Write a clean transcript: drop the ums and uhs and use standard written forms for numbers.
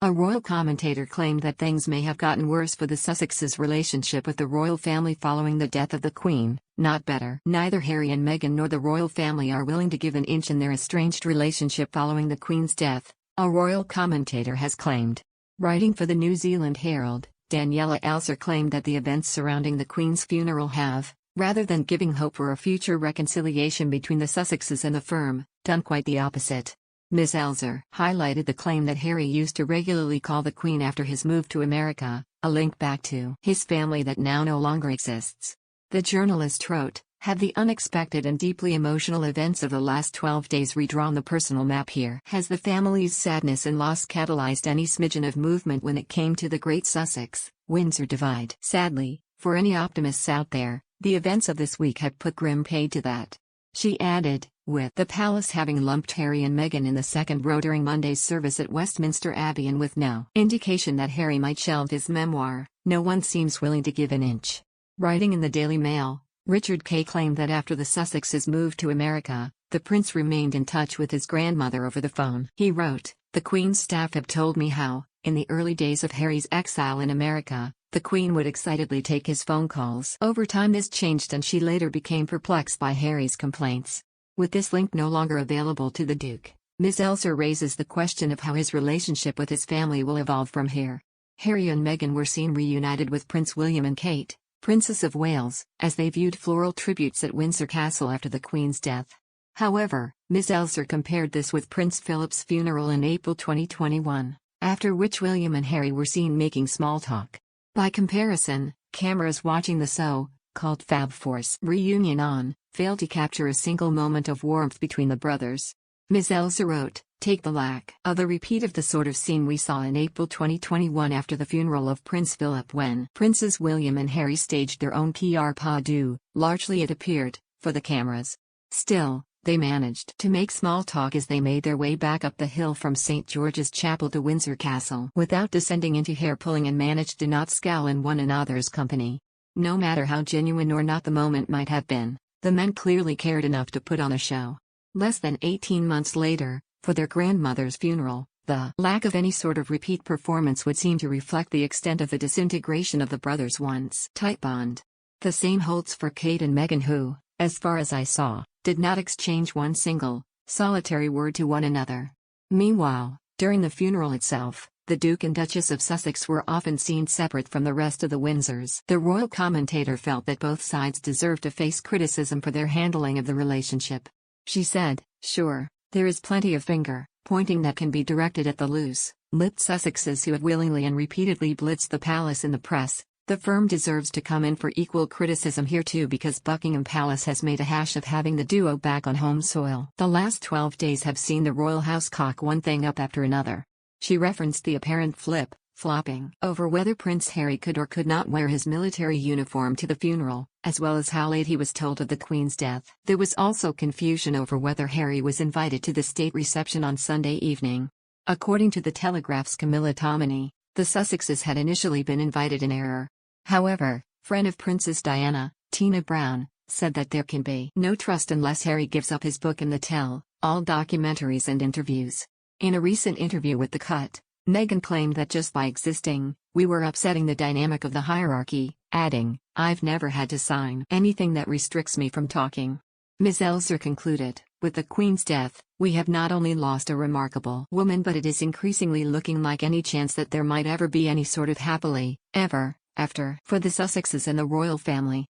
A royal commentator claimed that things may have gotten worse for the Sussexes' relationship with the royal family following the death of the Queen, not better. Neither Harry and Meghan nor the royal family are willing to give an inch in their estranged relationship following the Queen's death, a royal commentator has claimed. Writing for the New Zealand Herald, Daniela Alser claimed that the events surrounding the Queen's funeral have, rather than giving hope for a future reconciliation between the Sussexes and the firm, done quite the opposite. Ms. Alser highlighted the claim that Harry used to regularly call the Queen after his move to America, a link back to his family that now no longer exists. The journalist wrote, "Have the unexpected and deeply emotional events of the last 12 days redrawn the personal map here? Has the family's sadness and loss catalyzed any smidgen of movement when it came to the great Sussex-Windsor divide?" Sadly, for any optimists out there, the events of this week have put grim paid to that. She added, with the palace having lumped Harry and Meghan in the second row during Monday's service at Westminster Abbey and with no indication that Harry might shelve his memoir, no one seems willing to give an inch. Writing in the Daily Mail, Richard Kay claimed that after the Sussexes moved to America, the prince remained in touch with his grandmother over the phone. He wrote, "The Queen's staff have told me how, in the early days of Harry's exile in America, the Queen would excitedly take his phone calls. Over time this changed and she later became perplexed by Harry's complaints." With this link no longer available to the Duke, Ms. Elser raises the question of how his relationship with his family will evolve from here. Harry and Meghan were seen reunited with Prince William and Kate, Princess of Wales, as they viewed floral tributes at Windsor Castle after the Queen's death. However, Ms. Elser compared this with Prince Philip's funeral in April 2021, after which William and Harry were seen making small talk. By comparison, cameras watching the so-called Fab Four's reunion failed to capture a single moment of warmth between the brothers. Ms. Elser wrote, "Take the lack of a repeat of the sort of scene we saw in April 2021 after the funeral of Prince Philip when Princes William and Harry staged their own PR pas deux, largely it appeared, for the cameras. Still, they managed to make small talk as they made their way back up the hill from St. George's Chapel to Windsor Castle without descending into hair-pulling and managed to not scowl in one another's company. No matter how genuine or not the moment might have been, the men clearly cared enough to put on a show." Less than 18 months later, for their grandmother's funeral, the lack of any sort of repeat performance would seem to reflect the extent of the disintegration of the brothers' once tight bond. The same holds for Kate and Meghan who, as far as I saw, did not exchange one single, solitary word to one another. Meanwhile, during the funeral itself, the Duke and Duchess of Sussex were often seen separate from the rest of the Windsors. The royal commentator felt that both sides deserved to face criticism for their handling of the relationship. She said, "Sure, there is plenty of finger-pointing that can be directed at the loose-lipped Sussexes who have willingly and repeatedly blitzed the palace in the press. The firm deserves to come in for equal criticism here too because Buckingham Palace has made a hash of having the duo back on home soil. The last 12 days have seen the royal house cock one thing up after another." She referenced the apparent flip-flopping over whether Prince Harry could or could not wear his military uniform to the funeral, as well as how late he was told of the Queen's death. There was also confusion over whether Harry was invited to the state reception on Sunday evening. According to the Telegraph's Camilla Tominey, the Sussexes had initially been invited in error. However, friend of Princess Diana, Tina Brown, said that there can be no trust unless Harry gives up his book and the tell-all documentaries and interviews. In a recent interview with The Cut, Meghan claimed that just by existing, we were upsetting the dynamic of the hierarchy, adding, "I've never had to sign anything that restricts me from talking." Ms. Elser concluded, "With the Queen's death, we have not only lost a remarkable woman but it is increasingly looking like any chance that there might ever be any sort of happily ever after for the Sussexes and the royal family."